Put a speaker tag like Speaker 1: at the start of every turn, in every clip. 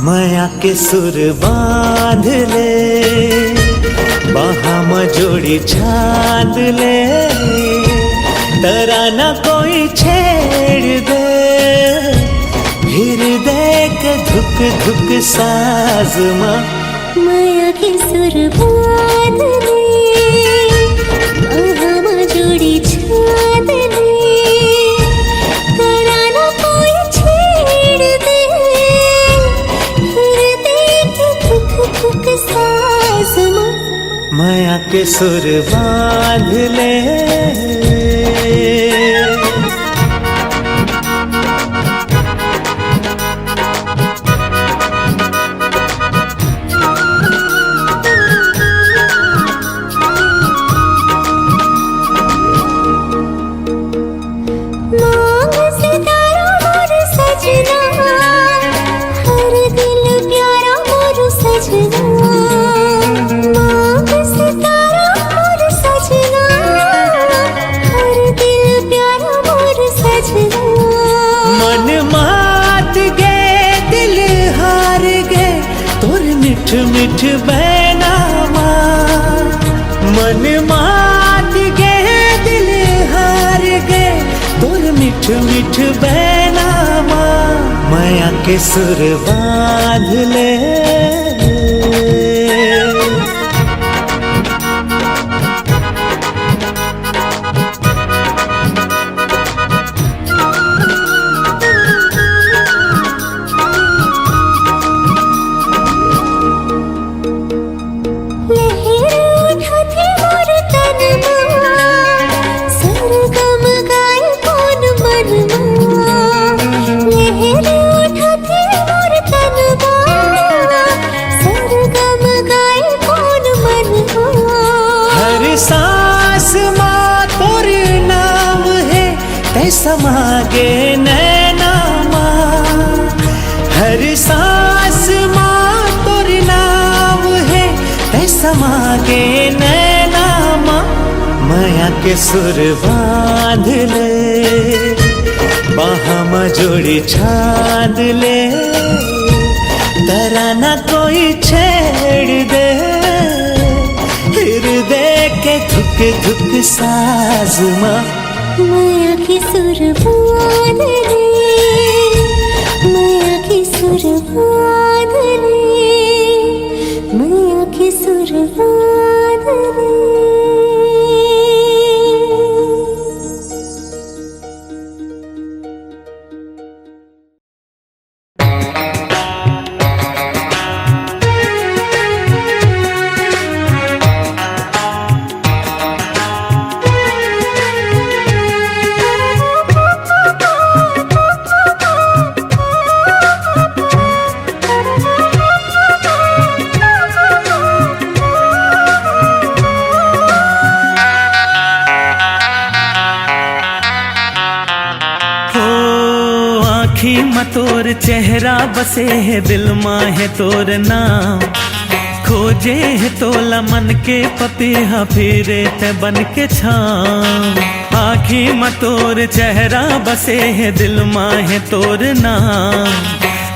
Speaker 1: माया के सुर बांध ले, बाहा में जोड़ी छाद ले, तराना कोई छेड़ दे, हृदय के धुक धुक साज माँ।
Speaker 2: माया के सुर बांध ले, बाहा में जोड़ी छाद ले, तराना कोई छेड़ दे, हृदय के धुक धुक साज माँ।
Speaker 1: माया के सुर बांध ले। मिठ मिठ बैनामा, मन मात गे दिल हार गे, तोर मिठ मिठ बैनामा। माया के सुर बांध ले। समागे नैना माँ, हर सांस माँ तोर नाम है, तै समागे नैना माँ। माया के सुर बांध ले, बाहा में जोड़ी छाद ले, तराना कोई छेड़ दे, हृदय के धुक धुक साज माँ।
Speaker 2: माया के सुर बांध ले, माया के सुर बांध ले, माया के सुर बांध ले।
Speaker 3: तोर चेहरा बसे है दिल माँ है तोर नाम, खोजे है तोला मन के पपीहा फिरे ते बन के छाम। आँखी में तोर चेहरा बसे है दिल माँ है तोर नाम,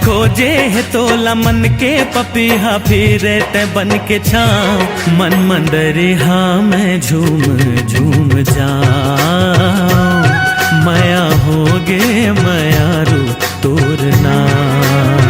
Speaker 3: खोजे है तोला मन के पपीहा फिरे ते बन के छाम। मन मंदरिहा में झूम झूम जाऊं, माया होगे मायारू तोर नाम।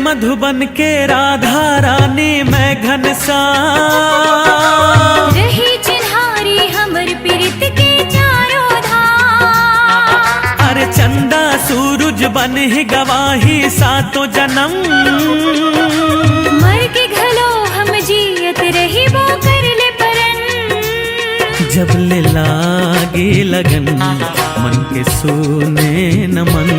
Speaker 3: मधुबन के राधा रानी मैं घनश्याम,
Speaker 2: रही चिन्हारी हमर प्रीत के जान।
Speaker 3: अरे चंदा सूरज बन ही गवाही सातों जन्म,
Speaker 2: मर के घलो हम जियत रही वो कर ले परन।
Speaker 3: जब ले लागे लगन मन के सोने नमन,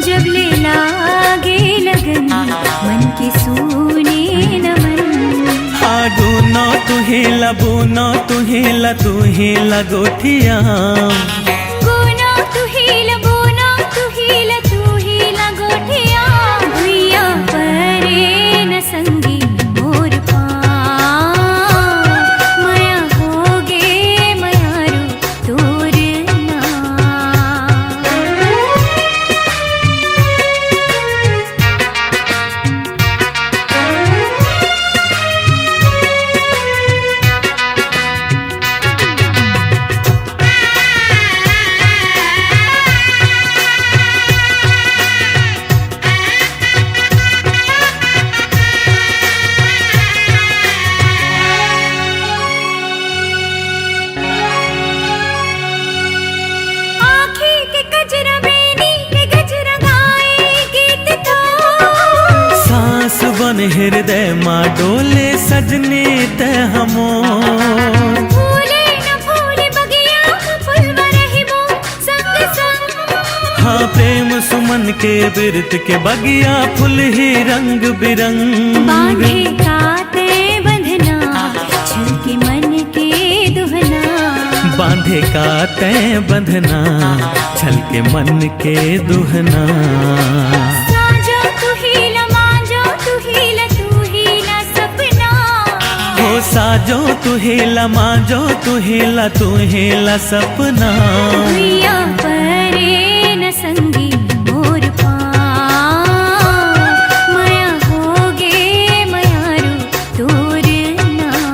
Speaker 2: जब ले लागे लगन मन के सोने नमन।
Speaker 3: गुनो तुहे लबुनो तुहे लतुहे लगोठिया,
Speaker 2: गुनो तुही लबुनो तुही लतुही लगोठिया। भुइया परे न संगी मोर पाँव, माया होगे मायारू तोर नाम।
Speaker 3: हृदय माँ डोले सजने ते हमो,
Speaker 2: फूले न फूले बगिया फूलवा रहिबो संग संग।
Speaker 3: हाँ प्रेम सुमन के बिरत के बगिया फूल ही रंग बिरंग।
Speaker 2: बांधे काते बंधना छल के मन के दुहना,
Speaker 3: बांधे काते बंधना छल के मन के दुहना। साजो तू हेला मांजो तू हेला सपना।
Speaker 2: भुइया परे न संगी मोर पाँव, माया होगे मायारू तोर नाम।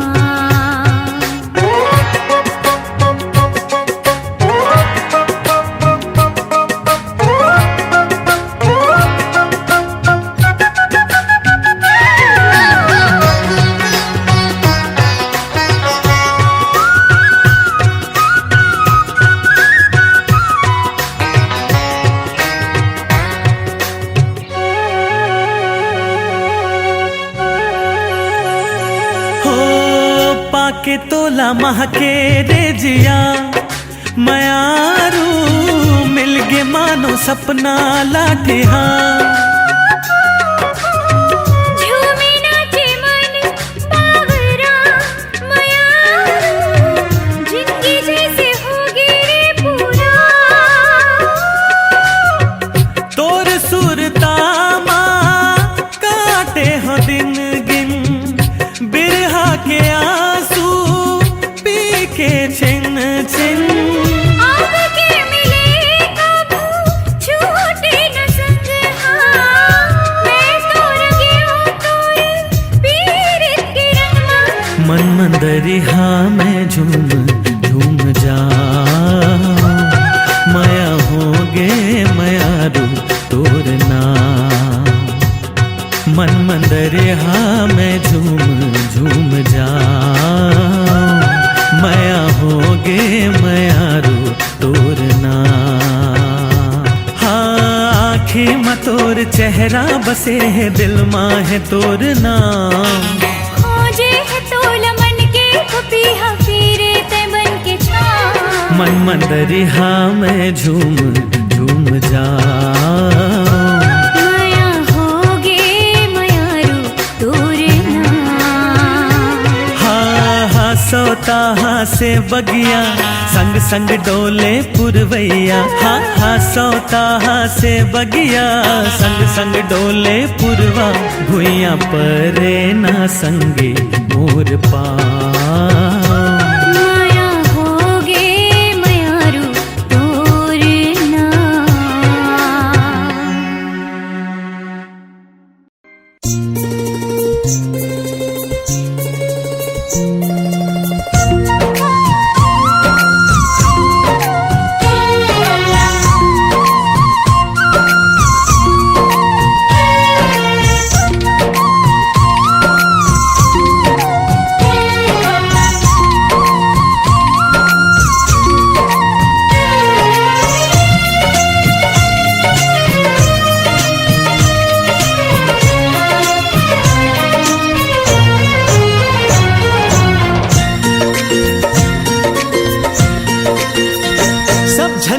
Speaker 3: के तोला महके रे जिया मयारू, मिल गे मानो सपना लाठिया।
Speaker 2: झूमे नाचे मन बावरा मयारू, जिंदगी जैसे होगी रे पूरा।
Speaker 3: तोर सुरता माँ काटे हो दिन गिन, बिरहा के के छिन छिन।
Speaker 2: अब के मिले कब छूटे न संग, मैं तोर गयो तोर पीरित के रंग।
Speaker 3: मन मंदरिहा में झूम झूम जा, माया होगे मायारू तोर नाम। मन मंदरिहा में झूम झूम जा, माया होगे मायारू तोर नाम। हाँ आँखें में तोर चेहरा बसे है, दिल माँ है तोर नाम।
Speaker 2: खोजे है तोला मन के पपीहा फिरे ते बन के छाँव।
Speaker 3: मन मंदरिहा में झूम झूम जा,
Speaker 2: माया होगे मायारू तोर नाम।
Speaker 3: हाँ सोता हाँ से बगिया संग संग डोले पुरवैया। हाँ सोता हाँ से बगिया संग संग डोले पुरवा। भुइया परे ना संगे मोर पा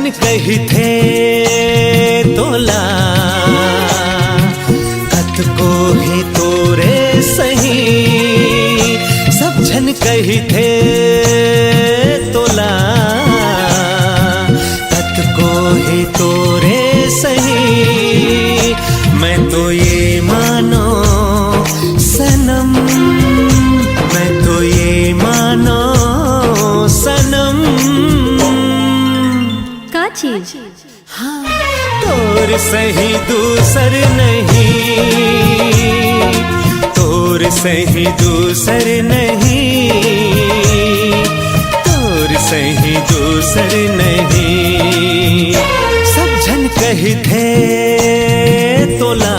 Speaker 1: जन कही थे तोला कत को ही तोरे सही, सब जन कही थे तोला कत को ही तोरे सही। मैं तो ये मानो सनम, मैं तो ये मानो सनम।
Speaker 2: का चीज?
Speaker 1: हाँ, तोर सही दूसर नहीं, तोर सही दूसर नहीं, तोर सही दूसर नहीं। सब जन कही थे तोला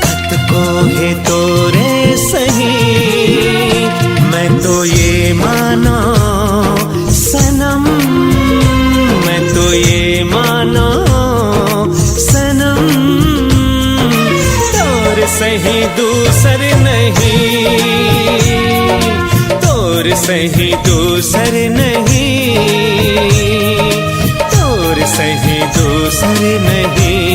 Speaker 1: कत को है तोरे सही। मैं तो ये मानो सनम, मैं तो ये मानो सनम। तोर सही दूसर नहीं, तोर सही दूसर नहीं, तोर सही दूसर नहीं।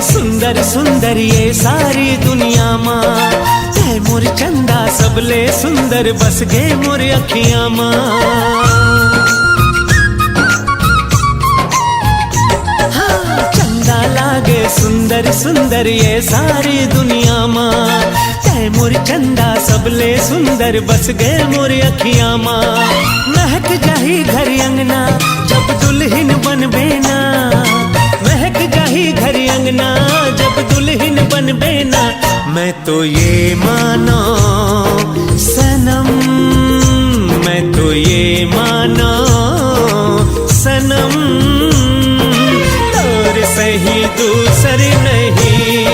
Speaker 1: सुंदर सुंदर ये सारी दुनिया माँ, है मोर चंदा सबले सुंदर बस गे मोर अखियाँ माँ। हाँ, चंदा लागे सुंदर सुंदर ये सारी दुनिया माँ, है मोर चंदा सबले सुंदर बस गे मोर अखियाँ माँ। महक जाही घर अंगना जब दुल्हन बनबे ना, महक जाही घर अंगना जब दुल्हन बनबे ना। मैं तो ये मानो सनम, मैं तो ये मानो सनम। तोर सही दूसर नहीं,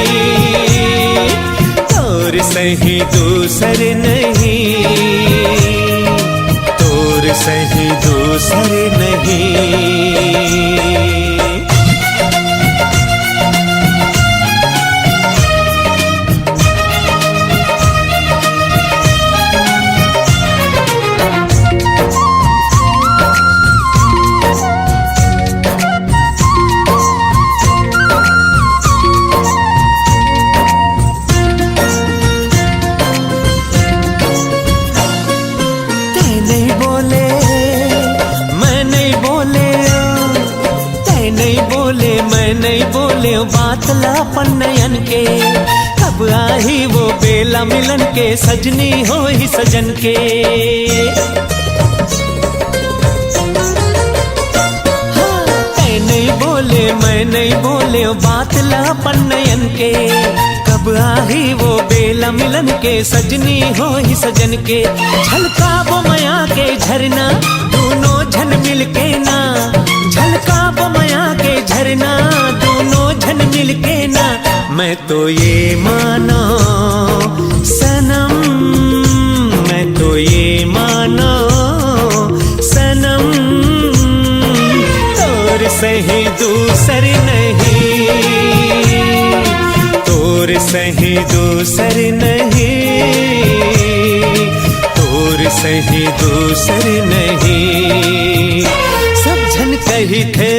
Speaker 1: तोर सही दूसर नहीं, तोर सही दूसर नहीं। नहीं बोले बात लापन नयन के, कब आही वो बेला मिलन के सजनी हो ही सजन के। हाँ, नहीं बोले मैं नहीं बोले बात लापन नयन के, कब आही वो बेला मिलन के सजनी हो ही सजन के। झलका वो माया के झरना दोनों झन मिल के ना, झलका वो माया के झरना दोनों झन मिल के ना। मैं तो ये मानो सनम, मैं तो ये मानो सनम। तोर सही दूसर नहीं, तोर सही दूसर नहीं, तोर सही दूसर नहीं। सब जन कही थे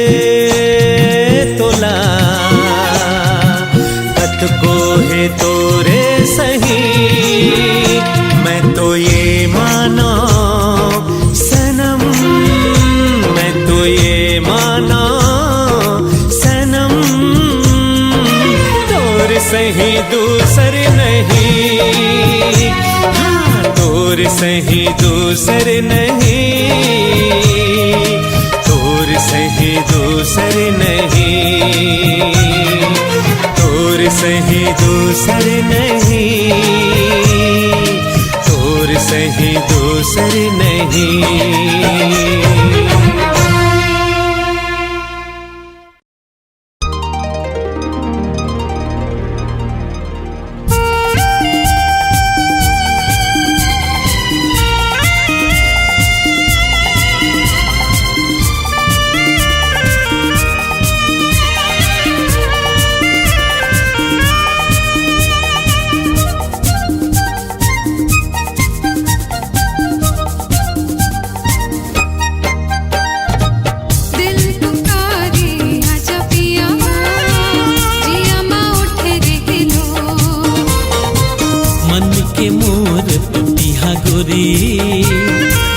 Speaker 1: तोला कत को है तोरे सही। मैं तो ये मानो सनम, मैं तो ये मानो सनम। तोर सही दूसर नहीं, हाँ, तोर सही दूसर नहीं, तोर सही दूसर नहीं, तोर सही दूसर नहीं। सही दूसरी नहीं।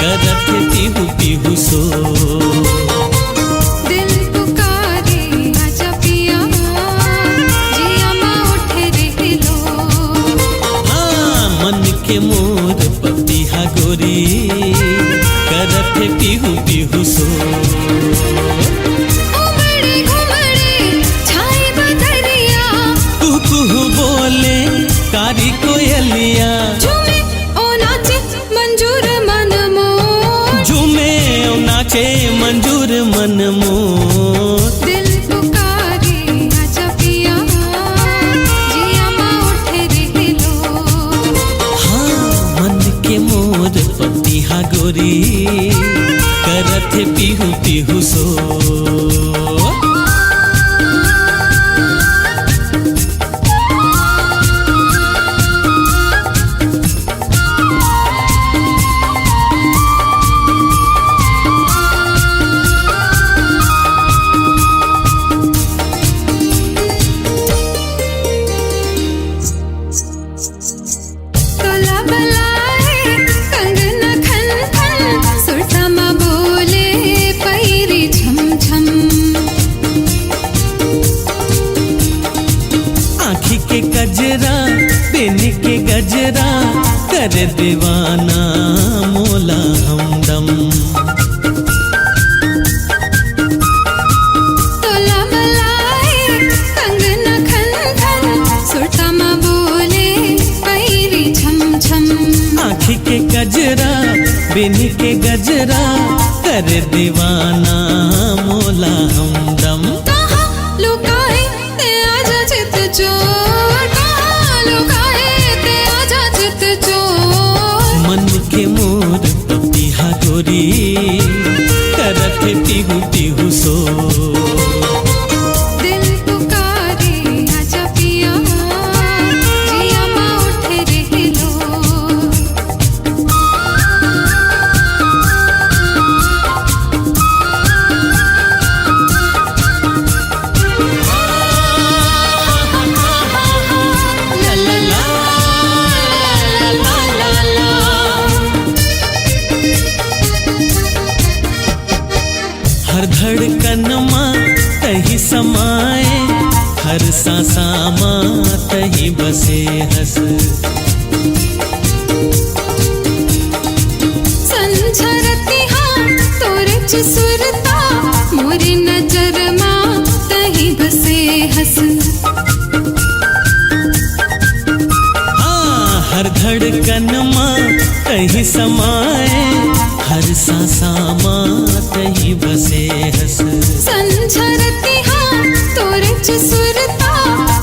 Speaker 1: करत पीहू पीहू सो
Speaker 2: दिल पुकारे आजा पिया जिया माँ उठे रे लो।
Speaker 1: हाँ मन के मोर पपिहा गोरी करत पीहू पीहू सो।
Speaker 2: घुमड़े घुमड़े छाए बदरिया
Speaker 1: कुहू बोले कारी कोयलिया
Speaker 2: झूमे ओ नाचे मंजूर मन मोर।
Speaker 1: झूमे ओ नाचे मंजूर मन मोर।
Speaker 2: दिल पुकारे आजा पिया जिया माँ उठे रे लो।
Speaker 1: हाँ मन के मोर पपिहा गोरी करत पीहू पीहू सो।
Speaker 2: तोला बलाए कंगना खन खन सुरता माँ बोले पैरी झम झम।
Speaker 1: आँखी के गजरा पेन के गजरा कर दीवाना मोला हमदम।
Speaker 2: तोला बलाए कंगना खन खन सुरता माँ बोले पैरी झम झम।
Speaker 1: आँखी के गजरा बिन के गजरा कर दीवाना मोला हमदम।
Speaker 2: कहाँ लुकाए ते आजा चित चोर। कहाँ लुकाए ते आजा चित चोर।
Speaker 1: मन के मोर पपिहा गोरी करत पीहू पीहू सो।
Speaker 2: दिल पुकारे आजा पिया जिया माँ उठे रे लो।
Speaker 1: ला ला ला ला ला ला। हर धड़कन माँ तही समाए हर सांसा माँ तही बसे हस।
Speaker 2: संझरती हाँ तोरे सुरता मोरी नजर माँ तही बसे हस।
Speaker 1: हाँ हर धड़कन माँ तही समाए हर सांसा माँ तही बसे हस।
Speaker 2: संझरती हाँ तोरे सुरता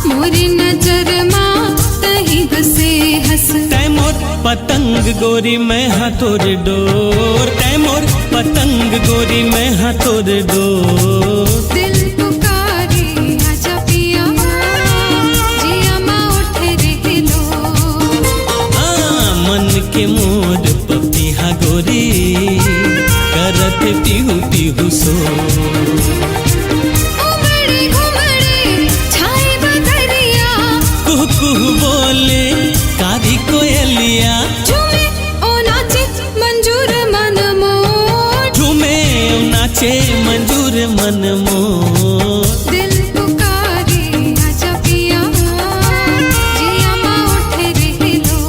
Speaker 2: मोरी नजर माँ तही बसे हस।
Speaker 1: तैमोर पतंग गोरी मैं हाथोर डोर। तैमोर पतंग गोरी मैं हाथोर डोर।
Speaker 2: दिल पुकारे आजा पिया जिया माँ उठे रे लो।
Speaker 1: मन के मोर पपिहा गोरी करत पीहू पीहू सो।
Speaker 2: घुमड़े घुमड़े छाए बदरिया
Speaker 1: कुहू बोले कारी कोयलिया
Speaker 2: झूमे ओ नाचे मंजूर मन मोर।
Speaker 1: झूमे ओ नाचे मंजूर मन मोर।
Speaker 2: दिल पुकारे आजा पिया जिया माँ उठे रे लो।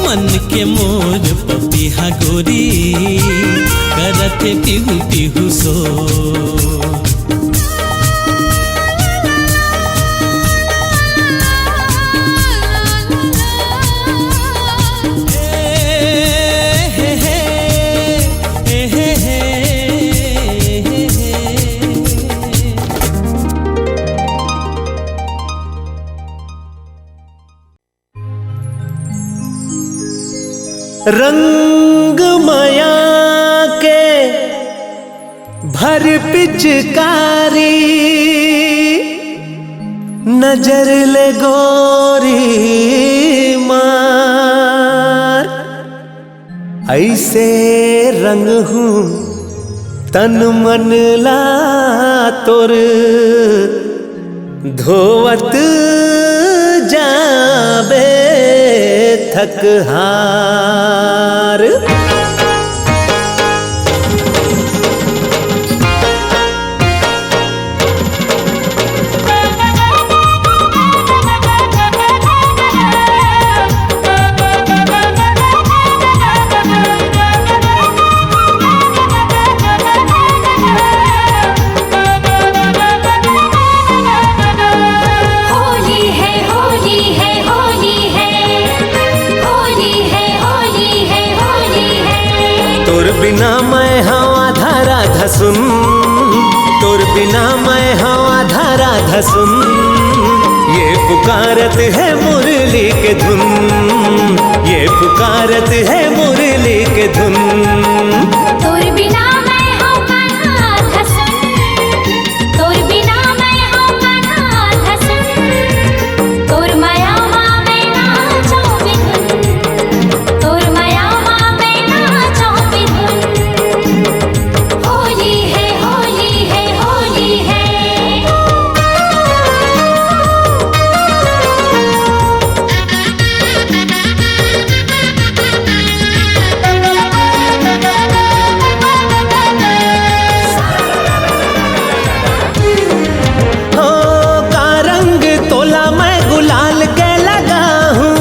Speaker 1: मन के मोर पपिहा गोरी करत पीहू पीहू सो। रंग माया के भर पिचकारी नजर ले गोरी मार ऐसे रंग हूँ तन मन ला तोर धोवत जाबे थक हार
Speaker 2: होली है होली है होली है होली है होली है होली है
Speaker 1: तोर बिना मैं हवा धारा धसुन तोर बिना मैं हवा धारा धसुन ये पुकारत है मुरली के धुन ये पुकारत है मुरली के धुन
Speaker 2: तोर बिना मैं हूँ कान्हा धसुन तोर बिना मैं हूँ कान्हा धसुन तोर माया माँ मैं नाचूं बिधुन तोर माया माँ मैं नाचूं बिधुन होली है होली है होली है
Speaker 1: हो का रंग तोला मैं गुलाल के लगा हूँ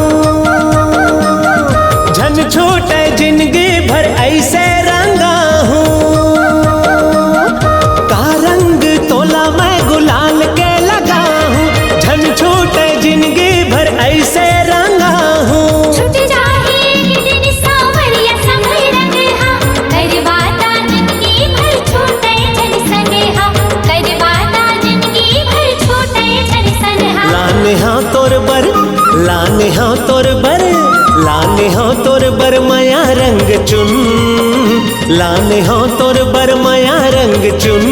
Speaker 1: झन छूटे जिंदगी भर ऐसे रंगा हूँ का रंग तोला मैं गुलाल के लगा हूँ झन छूटे जिंदगी भर ऐसे रंगा हूँ
Speaker 2: छुट जाही दिन सावरिया समय रंगे हा कर बाता जिंदगी भर छूटे जन संगे हा कर बाता जिंदगी भर छूटे जन संग हा
Speaker 1: लाने हाँ तोर बर लाने हाँ तोर बर लाने हाँ तोर बर माया रंग चुन लाने हाँ तोर बर माया रंग चुन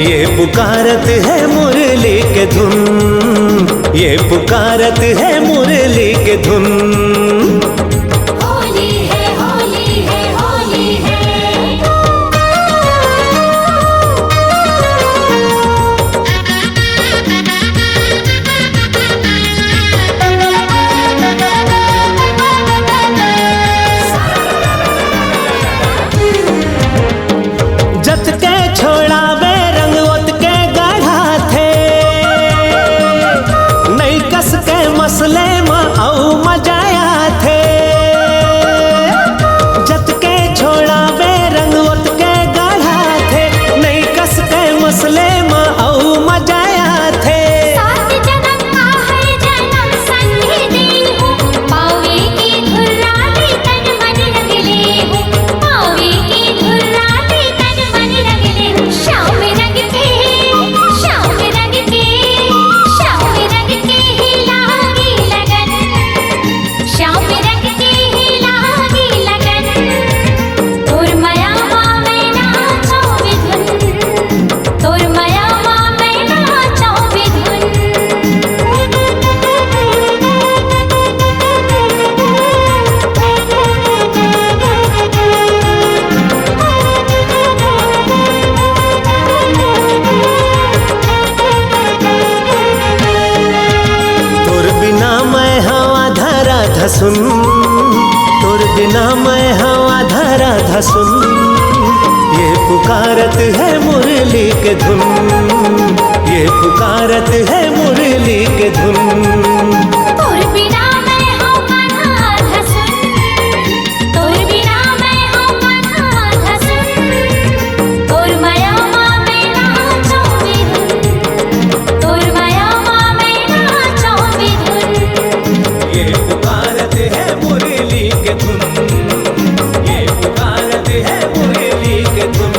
Speaker 1: ये पुकारत है मुरली के धुन ये पुकारत है मुरली के धुन
Speaker 2: होली है होली है होली है
Speaker 1: जत के छोड़ावे रंग ओत के गाढ़ा थे नई कस के मसले में औ मजाया थे जत के छोड़ावे रंग ओत के गाढ़ा थे नई कस के मसले में औ मजाया थे
Speaker 2: सात जन्म का है जन्म संधि दी हूँ पावे की धुर्राती तन मन रंग ले हूँ पावे की धुर्राती तन मन रंग ले हूँ श्याम रंग के श्याम रंग के श्याम रंग के ही लागी लगन श्याम रंग के ही लागी लगन तोर माया माँ मैं नाचूं बिधुन तोर माया माँ मैं नाचूं बिधुन
Speaker 1: तोर बिना मैं हवा धारा धसुन तोर बिना मैं हवा धारा धसुन ये पुकारत है मुरली के धुन ये पुकारत है मुरली के धुन
Speaker 2: तोर बिना मैं हूँ कान्हा धसुन तोर बिना मैं हूँ कान्हा धसुन तोर माया माँ मैं नाचूं बिधुन तोर माया माँ मैं नाचूं बिधुन
Speaker 1: ये पुकारत है मुरली के धुन ये पुकारत है मुरली के धुन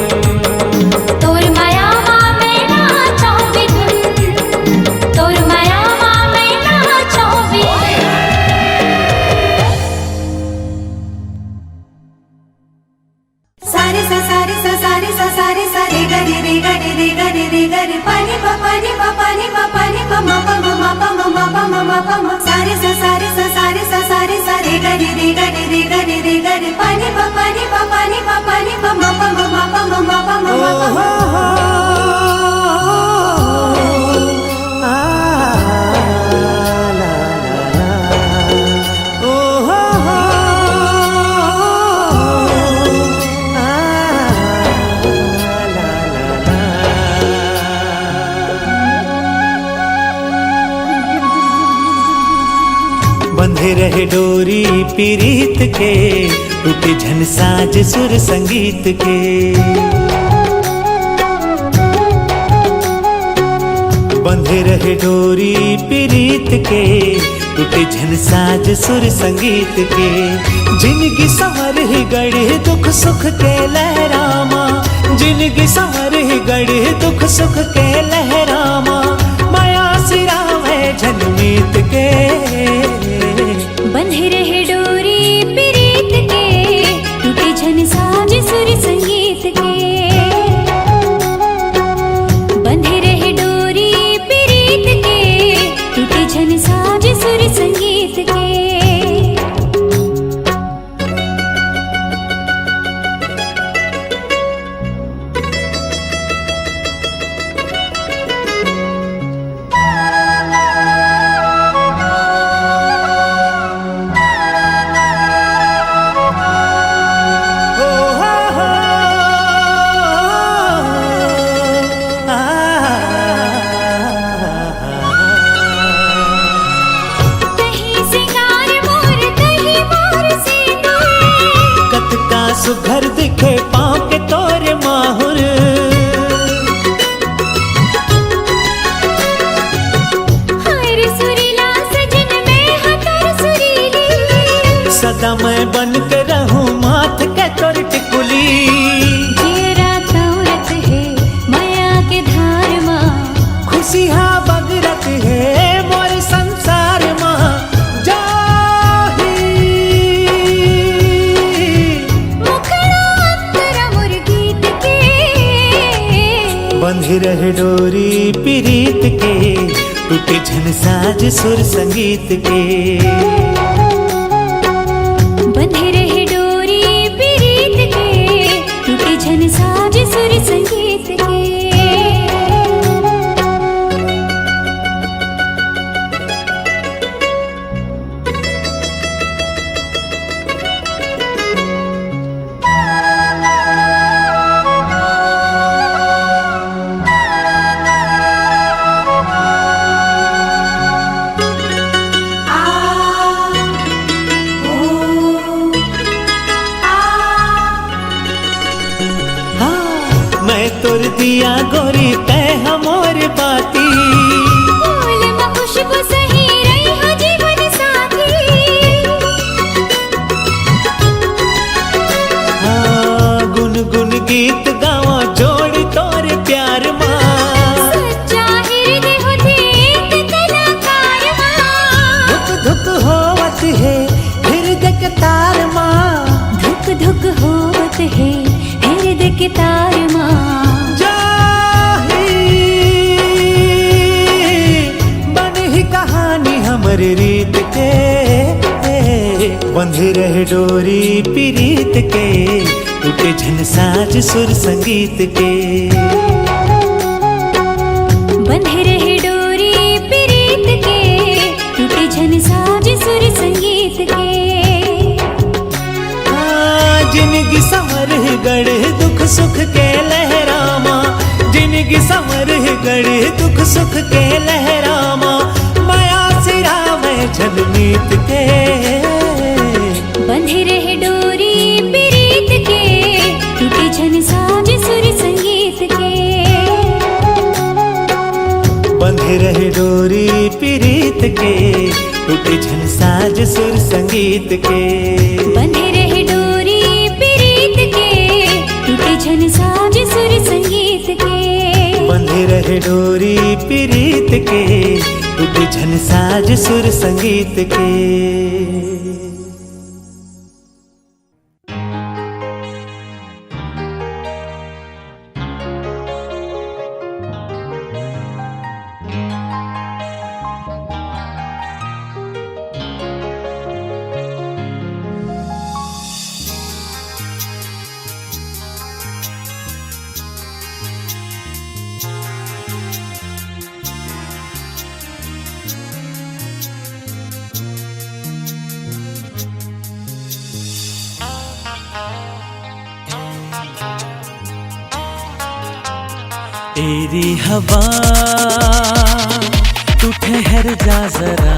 Speaker 2: तोर माया माँ मैं नाचूं बिधुन तोर माया माँ मैं नाचूं
Speaker 4: ग रे पानी प पानी प पानी प पानी प म प म म प म म प म म प म सारे सा सारे सा सारे सा सारे सा रे ग रे रे ग रे रे ग रे रे ग रे पानी प पानी प पानी प पानी प म प म म प म म प म म प म
Speaker 1: बंधे रहे डोरी पीरीत के, टूटे झन साज सुर संगीत के। बंधे रहे डोरी पीरीत के, टूटे झन साज सुर संगीत के। जिंदगी संवर ही गढ़े दुख सुख के लहरामा, जिंदगी संवर ही गढ़े दुख सुख के लहरामा। माया सिरा में झनमीत के,
Speaker 2: बंधे रहे डोरी पीरीत के, टूटे झन साज सुर संगीत के। बंधे रहे डोरी पीरीत के, टूटे झन साज सुर संगीत के।
Speaker 1: सुघर दिखे पाँव के तोरे माहुर,
Speaker 2: हाय सुरीला सजन में हतर सुरीली।
Speaker 1: सदा मैं बन के रहूं माथ के तोर टिकुली।
Speaker 2: जेरा तौरत है माया के धार माँ,
Speaker 1: खुशियाँ बगरत है मोर संसार माँ। बंधे रहे डोरी पीरीत के, टूटे झन साज सुर संगीत के।
Speaker 2: बंधे रहे डोरी पीरीत के, टूटे झन साज सुर संगीत के।
Speaker 1: तोर दिया गोरी तय हमोर बाती,
Speaker 2: फूल में खुशबू सही रही हो जीवन साथी।
Speaker 1: हाँ गुन गुन गीत गावा जोड़ी तोर प्यार माँ।
Speaker 2: सच्चा हृदय होती एक कलाकार माँ।
Speaker 1: धुक धुक होवत है हृदय के तार माँ,
Speaker 2: धुक धुक होवत है हृदय के तार माँ।
Speaker 1: हमर रीत के, बंधे रहे डोरी पीरीत के, टूटे झन साज सुर संगीत के।
Speaker 2: बंधे रहे डोरी पीरीत के, टूटे झन साज सुर संगीत के।
Speaker 1: जिंदगी संवर गढ़े दुख सुख के लहरामा, जिंदगी संवर गढ़े दुख सुख के लहरामा। झनमीत के,
Speaker 2: बंधे रहे डोरी पीरीत के, टूटे झन साज सुर संगीत के।
Speaker 1: बंधे रहे डोरी पीरीत के, टूटे झन साज सुर संगीत के।
Speaker 2: बंधे रहे डोरी पीरीत के, टूटे झन साज सुर संगीत के।
Speaker 1: बंधे रहे डोरी पीरीत के, टूटे झन साज सुर संगीत के।
Speaker 3: तेरी हवा तू ठहर जा जरा,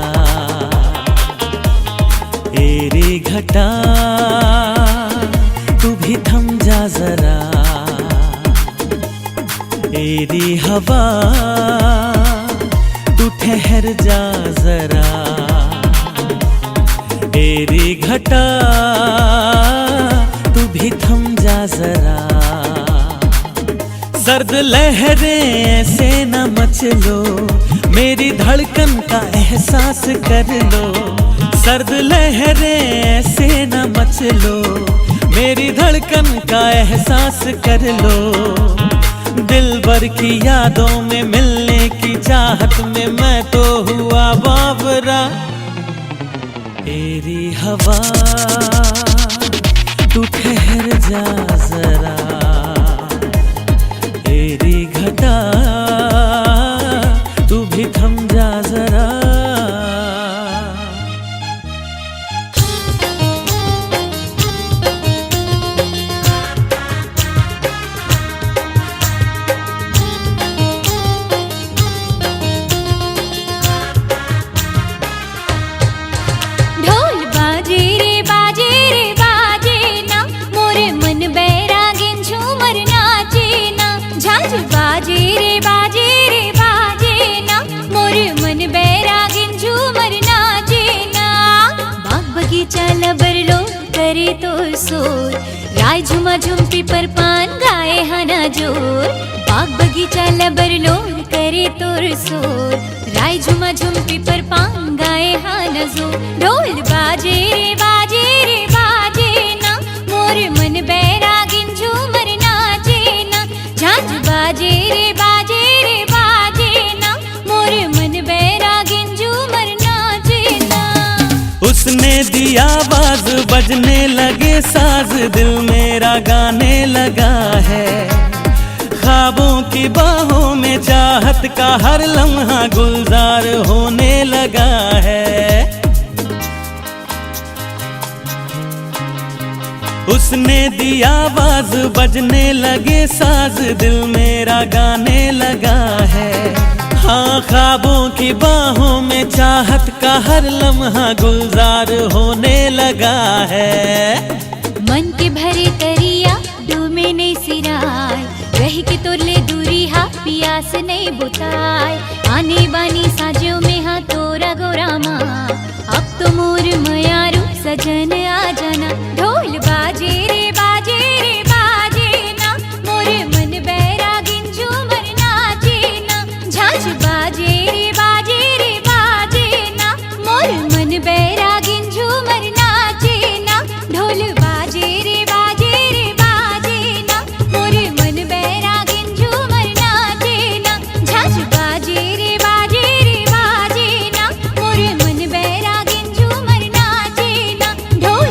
Speaker 3: तेरी घटा तू भी थम जा जरा, तेरी हवा तू ठहर जा जरा, तेरी घटा तू भी थम जा जरा। सर्द लहरें ऐसे न मचलो, मेरी धड़कन का एहसास कर लो। सर्द लहरें ऐसे न मचलो, मेरी धड़कन का एहसास कर लो। दिलबर की यादों में मिलने की चाहत में मैं तो हुआ बावरा। तेरी हवा तू ठहर जा जरा, तेरी घटा तू भी थम जा जरा।
Speaker 2: ढोल बाजे रे बाजे रे बाजे ना, मोरे मन बैरागिन झूमर नाचे ना। झांझ बाजे रे बाजे रे बाजे ना, मोरे मन बैरागिन झूमर नाचे ना। बाग बगीचा लबरलो करे तो सोर, राय झुमा झुमती पर पान गाए हना जोर। बाग बगीचा लबरलो करे तोर सोर, राय झुमा झुमती पर पान गाए हना जोर। ढोल बाजे रे बाजे रे बाजे ना, मोरे मन बैरागिन झूमर नाचे ना। झांझ बाजे रे बाजे रे बाजे ना, मोरे मन बैरागिन झूमर नाचे ना।
Speaker 3: उसने दिया आवाज बजने लगे साज, दिल मेरा गाने लगा है। ख्वाबों की बाहों में चाहत का हर लम्हा गुलजार होने लगा है। उसने दिया आवाज बजने लगे साज, दिल मेरा गाने लगा है। हाँ, ख्वाबों की बाहों में चाहत का हर लम्हा गुलजार होने लगा है।
Speaker 2: मन के भरे तरिया डूमे नहीं सिराय, रह के तोरले दूरी हा पियास नहीं बुताय। आने बानी साजों में हा तोरा गोरामा, अब तो मोर मयारू सजन आ जाना। ढोल बाजे रे बाजे रे बाजे ना, मोरे मन बैरागिन झूमर नाचे ना। झांझ बाजे रे बाजे रे बाजे ना, मोर मन बैरागिन झूमर नाचे ना। ढोल बाजे रे बाजे रे बाजे ना, मोरे मन बैरागिन झूमर नाचे ना। झांझ बाजे रे बाजे रे बाजे ना, मोरे मन बैरागिन झूमर नाचे ना। ढोल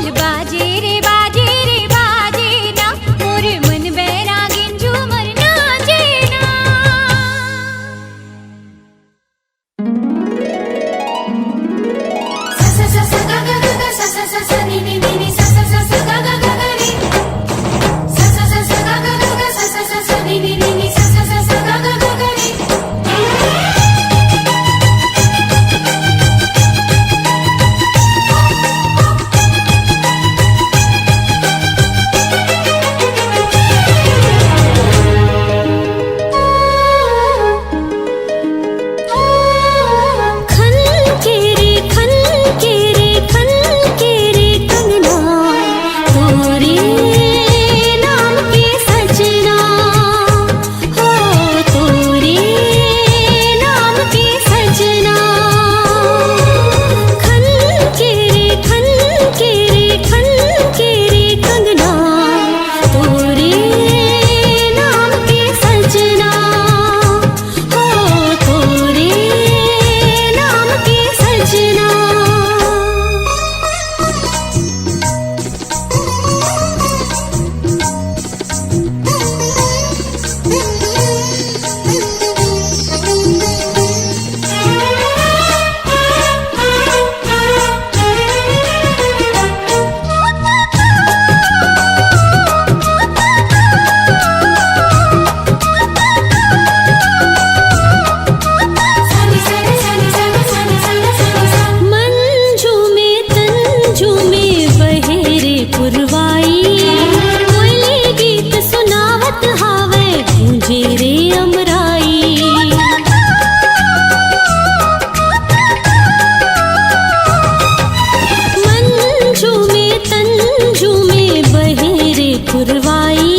Speaker 2: पुरवाई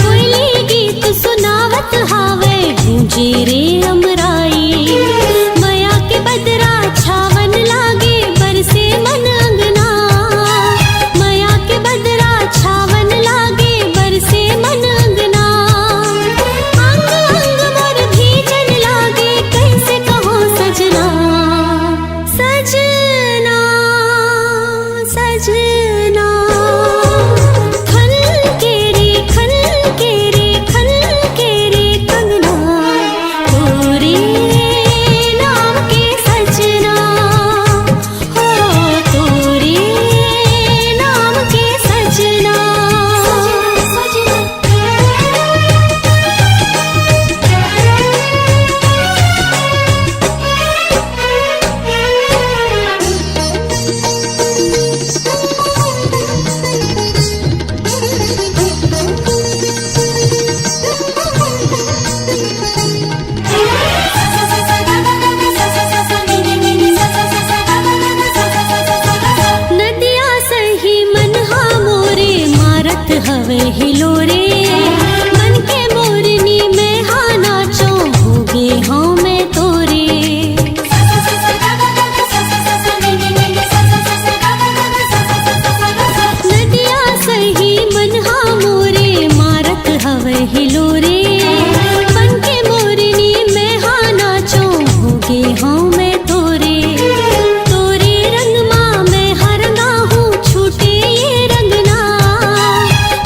Speaker 2: कोयली गीत सुनावत हावे गूंजे रे अमराई मया के बदरा छावन लागे बरसे मन अंगना मया के बदरा छावन लागे बरसे मन अंगना अंग अंग मोर भीजन लागे कैसे कहो सजना सजना सजना खन के रे कंगना तोरे नाम के सजना हो तोरे नाम के सजना नदिया सही मनहा मोरे मारत हवे हिलोरे मन के मोरनी में हा नाचो होगे हाँ मैं तोरे नदिया सही मनहा मोरे मारत हवे हिलोरे मन के मोरनी में हा नाचो होगे हाँ मैं तोरे तोरे रंग माँ मैं हरना हूँ छूटे ये रंगना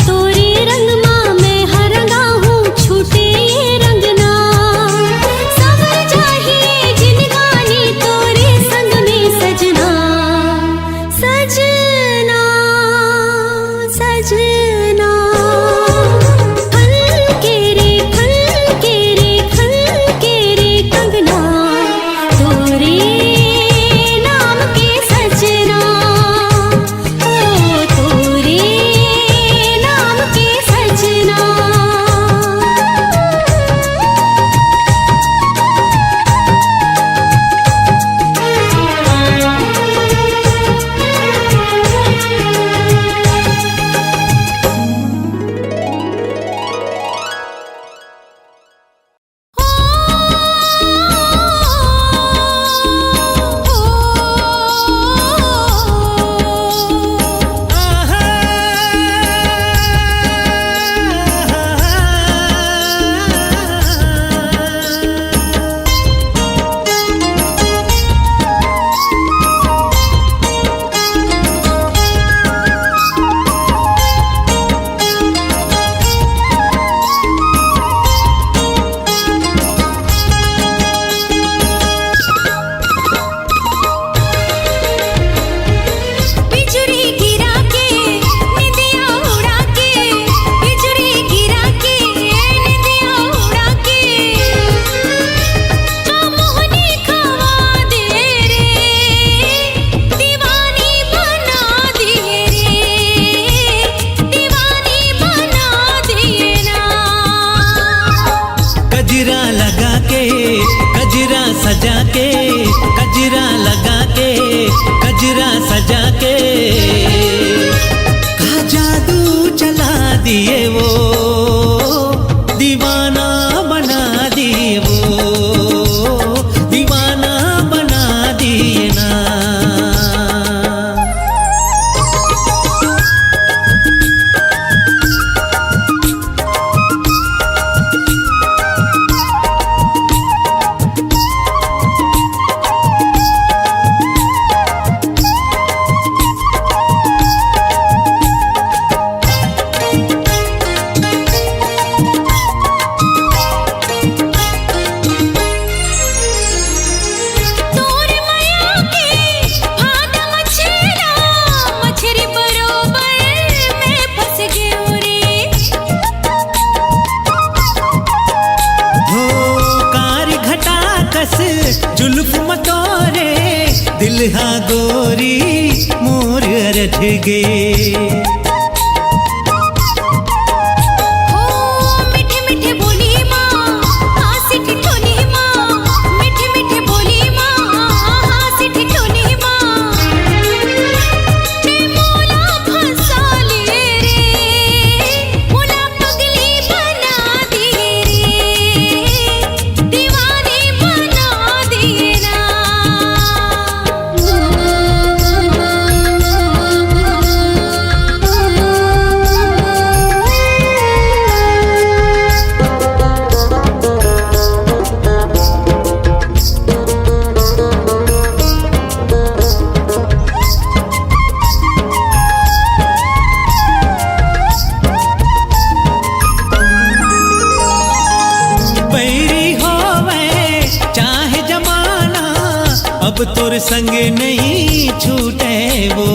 Speaker 2: तोरे रंग माँ मैं हरना हूँ छूटे ये रंगना सवर चाहिए जिनगानी तोरे संग में सजना सजना सजना खन के रे कंगना तोरे नाम के सजना हो तोरे नाम के सजना बिजुरी गिरा के निदिया उड़ा के बिजुरी गिरा के निदिया उड़ा के जो मोहनी खवा दे रे दीवानी बना दिए रे दीवानी बना दिए ना
Speaker 1: गजरा लगा के गजरा सजा के गजरा लगा के गजरा सजा के का जादू चला दिए वो दीवाना बना दिए वो दीवाना बना दिए ना
Speaker 2: तोर माया के भाग मछेरा मछरी बरोबर मैं फंस गयो रे
Speaker 1: हो कारी घटा कस जुल्फ मतोरे दिल हा गोरी मोर रख गे
Speaker 2: हो मीठे मीठे बोली माँ हासी ठिठोली माँ मीठे मीठे बोली माँ हासी ठिठोली माँ ने मोला फंसा लिए रे
Speaker 1: संग नहीं छूटे वो।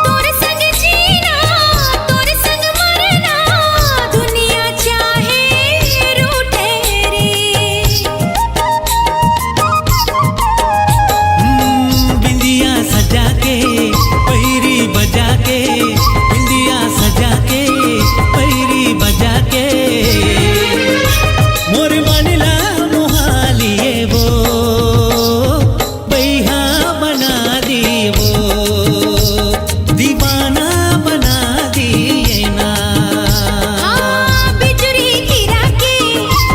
Speaker 2: तोर संग जीना तोर संग मरना दुनिया चाहे रूठे रे।
Speaker 1: बिंदिया सजा के पैरी बजा के, बिंदिया सजा के पैरी बजा के, मोर मानिला मोहालिए वो बैहा बना दी वो, दीवाना बना दिए ना।
Speaker 2: बिजुरी गिरा के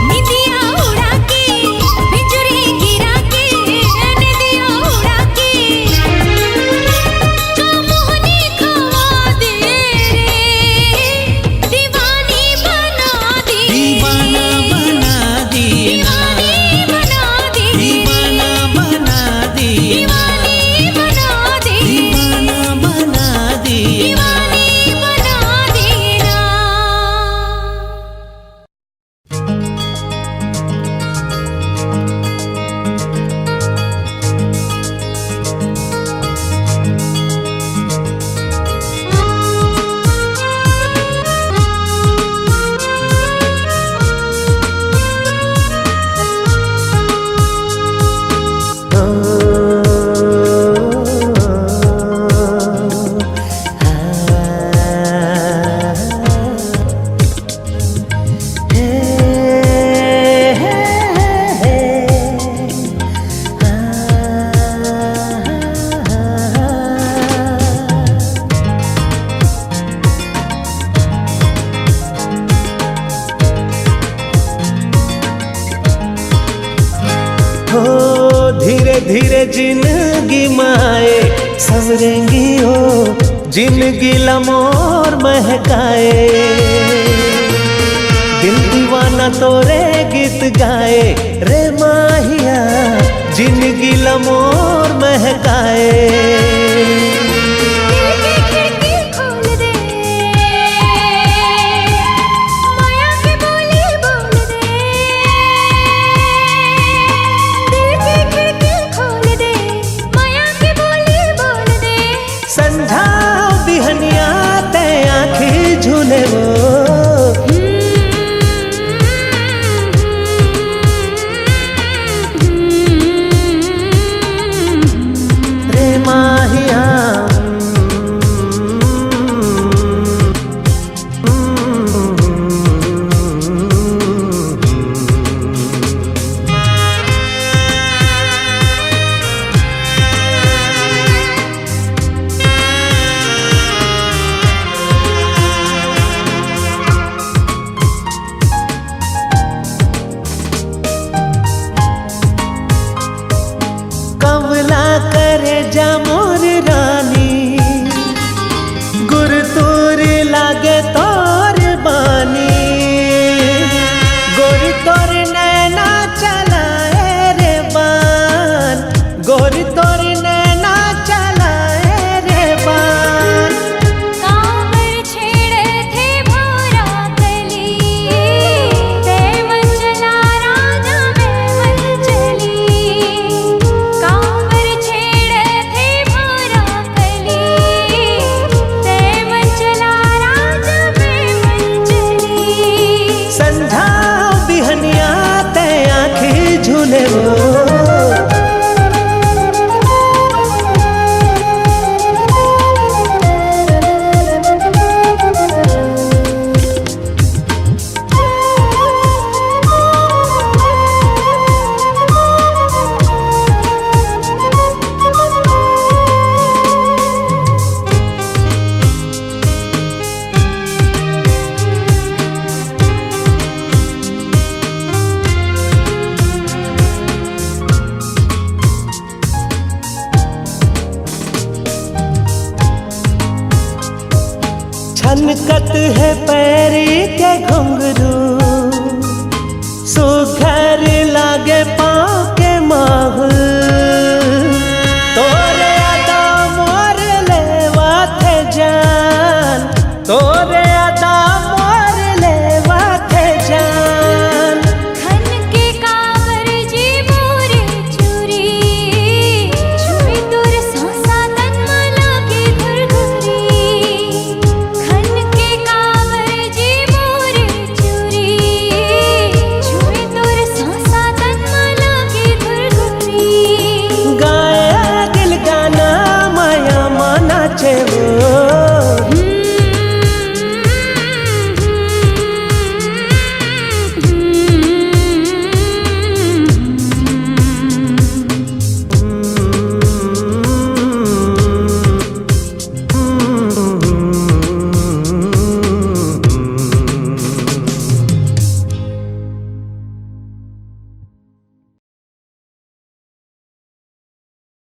Speaker 2: निदिया उड़ा के, बिजुरी गिरा के निदिया उड़ा के, मोहनी खवा दे रे, दीवानी बना दे,
Speaker 1: दीवाना बना दी ना,
Speaker 2: दीवानी बना दे,
Speaker 1: दीवाना बना दी,
Speaker 2: दीवानी बना दे,
Speaker 1: दीवाना बना दी।
Speaker 2: दीवानी बना देना।
Speaker 1: हो धीरे धीरे जिंदगी माए सवरेंगी हो, जिंदगी लमोर महकाए, दिल दीवाना तोरे गीत गाए रे माहिया, जिंदगी लमोर महकाए।